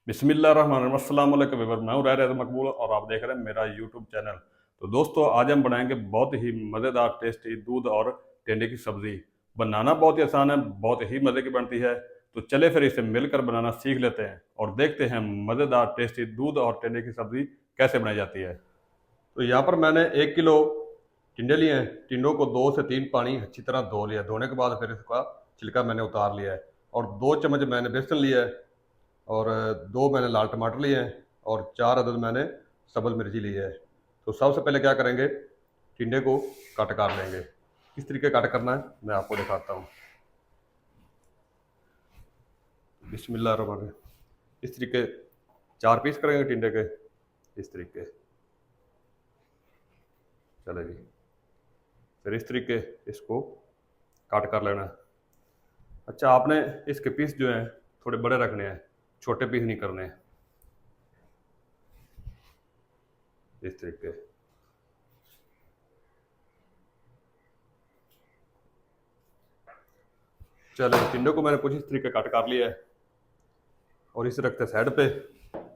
बिस्मिल्लाहिर्रहमानिर्रहीम। अस्सलाम वालेकुम व्यूअर, मैं हूं रैद मकबूल और आप देख रहे हैं मेरा यूट्यूब चैनल। तो दोस्तों, आज हम बनाएंगे बहुत ही मज़ेदार टेस्टी दूध और टेंडे की सब्ज़ी। बनाना बहुत ही आसान है, बहुत ही मज़े की बनती है। तो चले फिर इसे मिलकर बनाना सीख लेते हैं और देखते हैं मज़ेदार टेस्टी दूध और टेंडे की सब्ज़ी कैसे बनाई जाती है। तो यहाँ पर मैंने 1 किलो टिंडे लिए हैं। टिंडों को 2 से 3 पानी अच्छी तरह धो लिया। धोने के बाद फिर इसका छिलका मैंने उतार लिया है। और 2 चम्मच मैंने बेसन लिया है। और 2 मैंने लाल टमाटर लिए हैं। और 4 अदद मैंने सब्ज़ मिर्ची ली है। तो सबसे पहले क्या करेंगे, टिंडे को कट कर लेंगे। किस तरीके कट करना है मैं आपको दिखाता हूँ। बिस्मिल्लाहिर्रहमानिर्रहीम। इस तरीके 4 पीस करेंगे टिंडे के, इस तरीके। चले जी, फिर इस तरीके इसको काट कर लेना है। अच्छा, आपने इसके पीस जो हैं थोड़े बड़े रखने हैं, छोटे पीस नहीं करने हैं। इस तरीके चलो, टिंडे को मैंने कुछ इस तरीके कट कर लिया है। और इसे रखते साइड पे।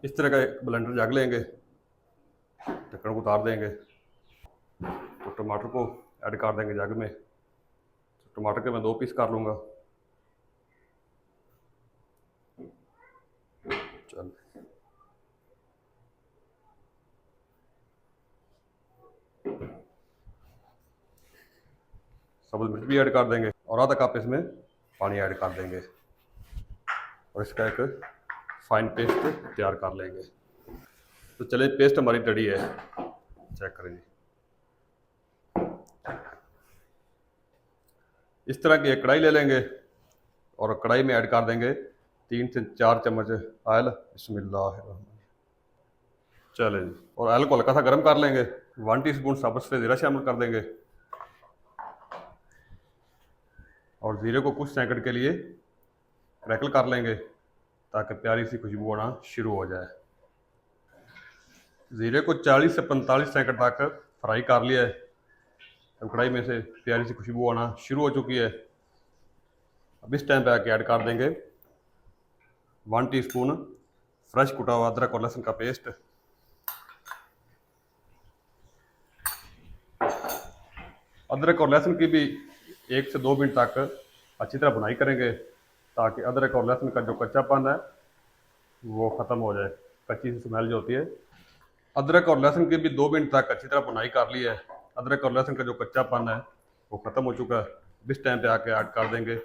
इस तरह का एक ब्लेंडर जग लेंगे, ढक्कन को उतार देंगे। तो टमाटर को ऐड कर देंगे जग में। तो टमाटर के मैं 2 पीस कर लूँगा। चल, सब्ज़ मिर्च भी ऐड कर देंगे और आधा कप इसमें पानी ऐड कर देंगे। और इसका एक फाइन पेस्ट तैयार कर लेंगे। तो चलिए, पेस्ट हमारी रेडी है, चेक करें जी। इस तरह की एक कढ़ाई ले लेंगे और कढ़ाई में ऐड कर देंगे 3 से 4 चम्मच ऑयल। बिस्मिल्लाह। चले जी, और ऑयल को हल्का सा गर्म कर लेंगे। 1 टीस्पून साबुत सफ़ेद ज़ीरा शामिल कर देंगे। और ज़ीरे को कुछ सेकंड के लिए क्रैकल कर लेंगे ताकि प्यारी सी खुशबू आना शुरू हो जाए। ज़ीरे को 40 से 45 सेकंड तक फ्राई कर लिया है। अब कढ़ाई में से प्यारी सी खुशबू आना शुरू हो चुकी है। अब इस टाइम पे आके ऐड कर देंगे 1 टीस्पून फ्रेश कुटा हुआ अदरक और लहसुन का पेस्ट। अदरक और लहसुन की भी 1 से 2 मिनट तक अच्छी तरह भुनाई करेंगे ताकि अदरक और लहसुन का जो कच्चापन है वो ख़त्म हो जाए, कच्ची सी स्मेल जो होती है। अदरक और लहसुन की भी 2 मिनट तक अच्छी तरह भुनाई कर ली है। अदरक और लहसुन का जो कच्चापन है वो ख़त्म हो चुका है। इस टाइम पे आके ऐड कर देंगे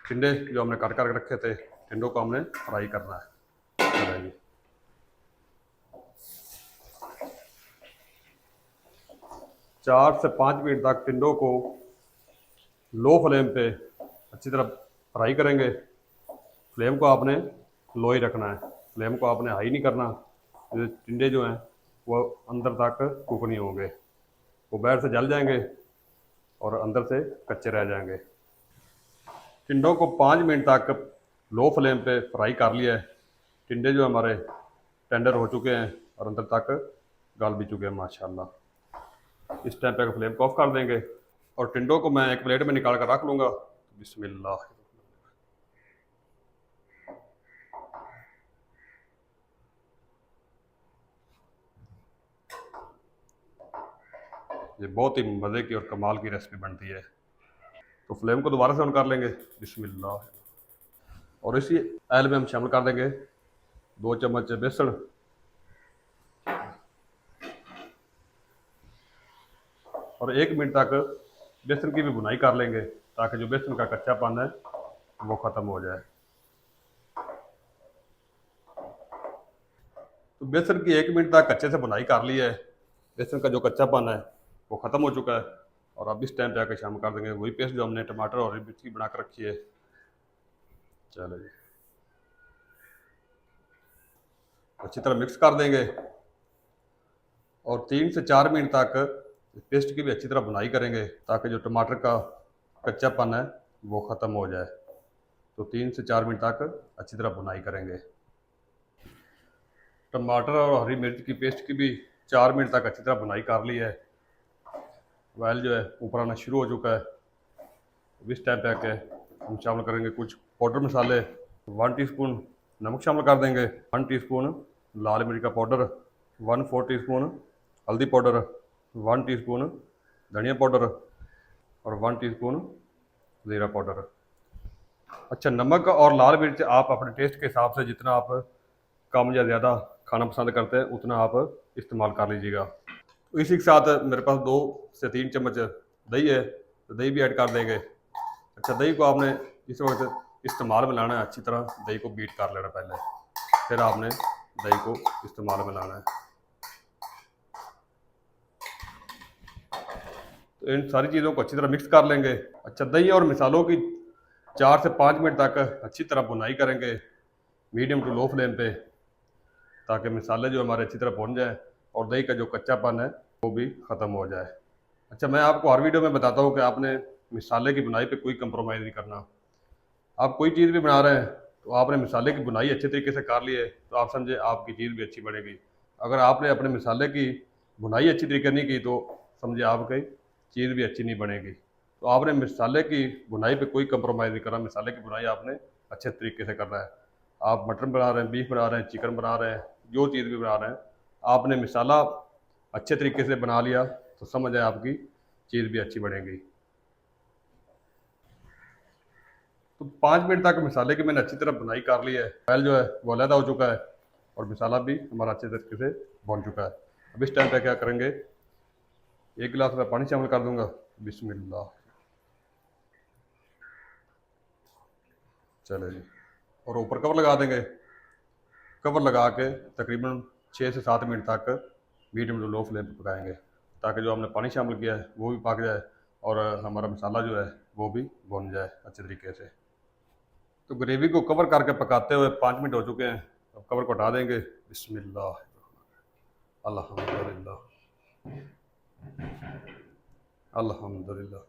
टिंडे जो हमने काट कर रखे थे। टिंडों को हमने फ्राई करना है। चलिए, 4 से 5 मिनट तक टिंडों को लो फ्लेम पे अच्छी तरह फ्राई करेंगे। फ्लेम को आपने लो ही रखना है, फ्लेम को आपने हाई नहीं करना। ये टिंडे जो हैं वो अंदर तक कुक नहीं होंगे, वो बाहर से जल जाएंगे और अंदर से कच्चे रह जाएंगे। टिंडों को 5 मिनट तक लो फ्लेम पे फ्राई कर लिया है। टिंडे जो हमारे टेंडर हो चुके हैं और अंदर तक गल भी चुके हैं माशाल्लाह। इस टाइम पे फ्लेम को ऑफ कर देंगे और टिंडों को मैं एक प्लेट में निकाल कर रख लूँगा। बिस्मिल्लाह। ये बहुत ही मज़े की और कमाल की रेसिपी बनती है। तो फ्लेम को दोबारा से ऑन कर लेंगे। बिस्मिल्लाह। और इसी ऑयल में हम शामिल कर देंगे 2 चम्मच बेसन। और 1 मिनट तक बेसन की भी भुनाई कर लेंगे ताकि जो बेसन का कच्चापन है वो ख़त्म हो जाए। तो बेसन की 1 मिनट तक अच्छे से भुनाई कर ली है। बेसन का जो कच्चापन है वो ख़त्म हो चुका है। और अब इस टाइम पे आके शामिल कर देंगे वही पेस्ट जो हमने टमाटर और मिर्च की बना कर रखी है। चलो जी, अच्छी तरह मिक्स कर देंगे और 3 से 4 मिनट तक पेस्ट की भी अच्छी तरह भुनाई करेंगे ताकि जो टमाटर का कच्चापन है वो ख़त्म हो जाए। तो 3 से 4 मिनट तक अच्छी तरह भुनाई करेंगे। टमाटर और हरी मिर्च की पेस्ट की भी 4 मिनट तक अच्छी तरह भुनाई कर ली है। ऑयल जो है ऊपर आना शुरू हो चुका है। इस टाइम पे आके हम शामिल करेंगे कुछ पाउडर मसाले। 1 टीस्पून नमक शामिल कर देंगे, 1 टीस्पून लाल मिर्च का पाउडर, 1/4 टीस्पून हल्दी पाउडर, 1 टीस्पून धनिया पाउडर और 1 टीस्पून ज़ीरा पाउडर। अच्छा, नमक और लाल मिर्च आप अपने टेस्ट के हिसाब से जितना आप कम या ज़्यादा खाना पसंद करते हैं उतना आप इस्तेमाल कर लीजिएगा। तो इसी के साथ मेरे पास 2 से 3 चम्मच दही है, तो दही भी ऐड कर देंगे। अच्छा, दही को आपने इस वक्त इस्तेमाल में लाना है, अच्छी तरह दही को बीट कर लेना पहले, फिर आपने दही को इस्तेमाल में लाना है। तो इन सारी चीज़ों को अच्छी तरह मिक्स कर लेंगे। अच्छा, दही और मसालों की 4 से 5 मिनट तक अच्छी तरह भुनाई करेंगे मीडियम टू लो फ्लेम पे, ताकि मसाले जो हमारे अच्छी तरह भुन जाए और दही का जो कच्चापन है वो भी ख़त्म हो जाए। अच्छा, मैं आपको हर वीडियो में बताता हूँ कि आपने मसाले की बुनाई पे कोई कंप्रोमाइज़ नहीं करना। आप कोई चीज़ भी बना रहे हैं तो आपने मसाले की बुनाई अच्छे तरीके से कर ली है तो आप समझे आपकी चीज़ भी अच्छी बनेगी। अगर आपने अपने मसाले की बुनाई अच्छी तरीके नहीं की तो समझे आपकी चीज़ भी अच्छी नहीं बनेगी। तो आपने मसाले की बुनाई पे कोई कंप्रोमाइज़ नहीं करना, मसाले की बुनाई आपने अच्छे तरीके से करना है। आप मटन बना रहे हैं, बीफ बना रहे हैं, चिकन बना रहे हैं, जो चीज़ भी बना रहे हैं, आपने मसाला अच्छे तरीके से बना लिया तो समझ आए आपकी चीज़ भी अच्छी बनेगी। तो 5 मिनट तक मसाले की मैंने अच्छी तरह बुनाई कर ली है। ऑयल जो है वो अलहदा हो चुका है और मसाला भी हमारा अच्छे तरीके से भुन चुका है। अब इस टाइम पे क्या करेंगे, 1 गिलास में पानी शामिल कर दूंगा। बिस्मिल्लाह। चले जी, और ऊपर कवर लगा देंगे। कवर लगा के तकरीबन 6 से 7 मिनट तक मीडियम टू लो फ्लेम पर पकाएंगे, ताकि जो हमने पानी शामिल किया है वो भी पक जाए और हमारा मसाला जो है वो भी भुन जाए अच्छे तरीके से। तो ग्रेवी को कवर करके पकाते हुए 5 मिनट हो चुके हैं। अब कवर को हटा देंगे। बिस्मिल्लाह, अल्हम्दुलिल्लाह, अल्हम्दुलिल्लाह।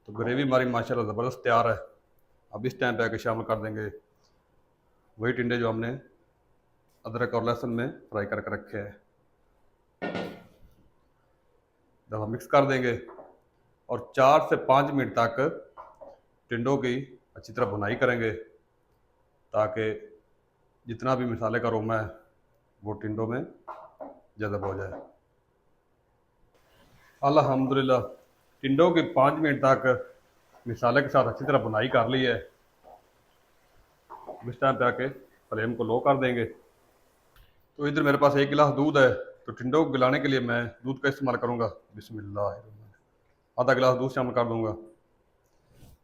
तो ग्रेवी हमारी माशाल्लाह ज़बरदस्त तैयार है। अब इस टाइम पे आके शामिल कर देंगे वही टिंडे जो हमने अदरक और लहसुन में फ्राई करके रखे हैं। दफ़ा मिक्स कर देंगे और 4 से 5 मिनट तक टिंडों की अच्छी तरह भुनाई करेंगे, ताकि जितना भी मसाले का अरोमा है वो टिंडों में जज़ब हो जाए। अल्हम्दुलिल्लाह, टिंडों की 5 मिनट तक मसाले के साथ अच्छी तरह भुनाई कर ली है। इस टाइम पे आके फ्लेम को लो कर देंगे। तो इधर मेरे पास 1 गिलास दूध है, तो टिंडों को गलाने के लिए मैं दूध का इस्तेमाल करूँगा। बिस्मिल्लाह, आधा गिलास दूध शामिल कर दूँगा।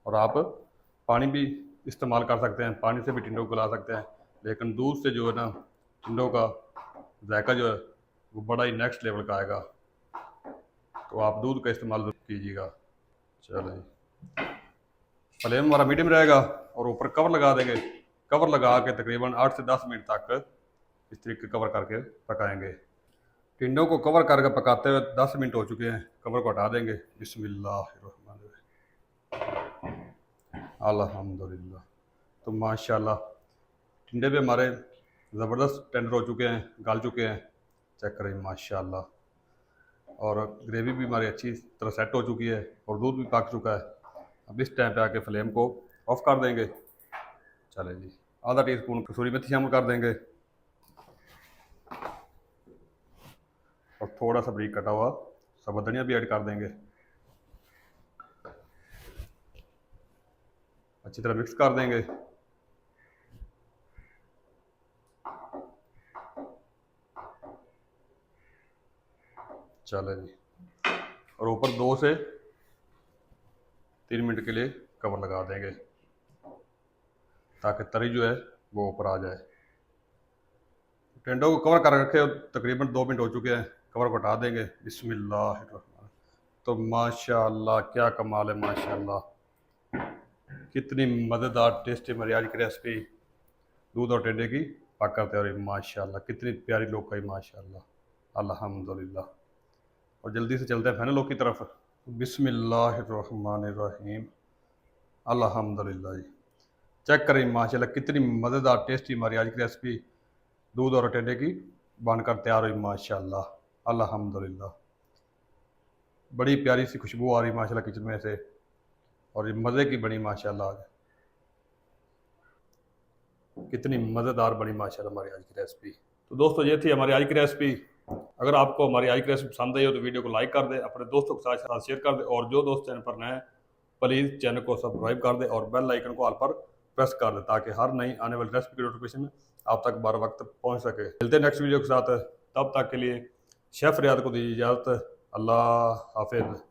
और आप पानी भी इस्तेमाल कर सकते हैं, पानी से भी टिंडों को गला सकते हैं, लेकिन दूध से जो है ना टिंडों का जायका जो है वो बड़ा ही नेक्स्ट लेवल का आएगा। तो आप दूध का इस्तेमाल ज़रूर कीजिएगा। चलो जी, फ्लेम हमारा मीडियम रहेगा और ऊपर कवर लगा देंगे। कवर लगा के तकरीबन 8 से 10 मिनट तक इस तरीके कवर करके पकाएंगे। टिंडों को कवर करके पकाते हुए 10 मिनट हो चुके हैं। कवर को हटा देंगे। बिस्मिल्लाहिर्रहमानिर्रहीम, अल्हम्दुलिल्लाह। तो माशाल्लाह टिंडे भी हमारे ज़बरदस्त टेंडर हो चुके हैं, गल चुके हैं। चेक करें माशाल्लाह। और ग्रेवी भी हमारी अच्छी तरह सेट हो चुकी है और दूध भी पक चुका है। अब इस टाइम पे आके फ्लेम को ऑफ कर देंगे। चले जी, आधा टीस्पून कसूरी मेथी शामिल कर देंगे और थोड़ा सा बारीक कटा हुआ साबुत धनिया भी ऐड कर देंगे। अच्छी तरह मिक्स कर देंगे। चले जी, और ऊपर 2 से 3 मिनट के लिए कवर लगा देंगे, ताकि तरी जो है वो ऊपर आ जाए। टिंडों को कवर कर रखे तकरीबन 2 मिनट हो चुके हैं। कवर को हटा देंगे। बिस्मिल्लाह। तो माशाल्लाह क्या कमाल है, माशाल्लाह कितनी मज़ेदार टेस्टी हमारी आज की रेसिपी दूध और टिंडे की पक कर तैयार हुई। माशाल्लाह कितनी प्यारी लोग का, माशाल्लाह, अल्हम्दुलिल्लाह। और जल्दी से चलते हैं फैनल लोग की तरफ। बिस्मिल्लाहिर्रहमानिर्रहीम, अल्हम्दुलिल्लाह जी। चेक करें माशाल्लाह कितनी मज़ेदार टेस्टी हमारी आज की रेसिपी दूध और टिंडे की बनकर तैयार हुई। माशाल्लाह, अल्हम्दुलिल्लाह। बड़ी प्यारी सी खुशबू आ रही माशाल्लाह किचन में से, और ये मज़े की बनी माशाल्लाह आज। कितनी मज़ेदार बनी माशाल्लाह हमारी आज की रेसिपी। तो दोस्तों ये थी हमारी आज की रेसिपी। अगर आपको हमारी आज की रेसिपी पसंद आई हो तो वीडियो को लाइक कर दें, अपने दोस्तों के साथ शेयर कर दें, और जो दोस्त चैनल पर नए हैं प्लीज़ चैनल को सब्सक्राइब कर दें और बेल आइकन को ऑल पर प्रेस कर दें ताकि हर नई आने वाली रेसिपी की नोटिफिकेशन आप तक बर वक्त पहुंच सके। मिलते हैं नेक्स्ट वीडियो के साथ, तब तक के लिए शेफ़ रियाद को दीजिए इजाज़त। अल्लाह हाफिज़।